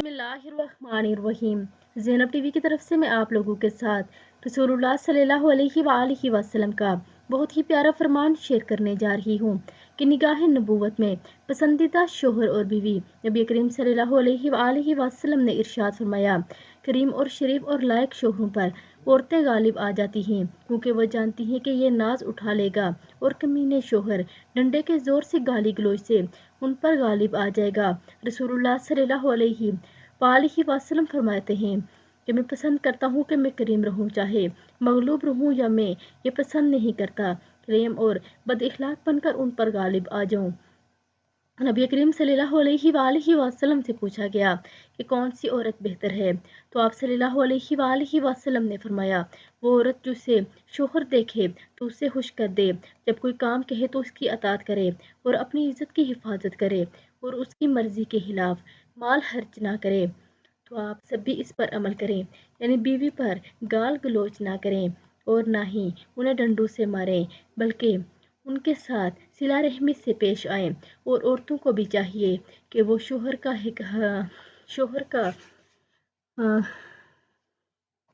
बिस्मिल्लाहिर्रहमानिर्रहीम। ज़ैनब टीवी की तरफ से मैं आप लोगों के साथ रसूलुल्लाह सल्लल्लाहु अलैहि वसल्लम का बहुत ही प्यारा फरमान शेयर करने जा रही हूँ कि निगाह नबूवत में पसंदीदा शोहर और बीवी नबी करीम सल्लल्लाहु अलैहि वसल्लम ने इरशाद फरमाया, करीम और शरीफ और लायक शोहरों पर औरतें गालिब आ जाती हैं क्योंकि वह जानती हैं कि ये नाज उठा लेगा और कमीने शोहर डंडे के ज़ोर से गाली गलौज से उन पर गालिब आ जाएगा। रसूलुल्लाह सल्लल्लाहु अलैहि वसल्लम फरमाते हैं कि मैं पसंद करता हूँ कि मैं करीम रहूँ, चाहे मगलूब रहूँ या मैं ये पसंद नहीं करता करीम और बद इखलाक बनकर उन पर गालिब आ जाऊँ। नबी करीम सल्लल्लाहु अलैहि वसल्लम से पूछा गया कि कौन सी औरत बेहतर है, तो आप सल्लल्लाहु अलैहि वसल्लम ने फरमाया, वो औरत जिसे शोहर देखे तो उसे खुश कर दे, जब कोई काम कहे तो उसकी अताअत करे और अपनी इज्जत की हिफाजत करे और उसकी मर्जी के खिलाफ माल खर्च ना करे। तो आप सब भी इस पर अमल करें, यानी बीवी पर गाल गलोच ना करें और ना ही उन्हें डंडों से मारें, बल्कि उनके साथ सिला रहमी से पेश आएं। और औरतों को भी चाहिए कि वो शोहर का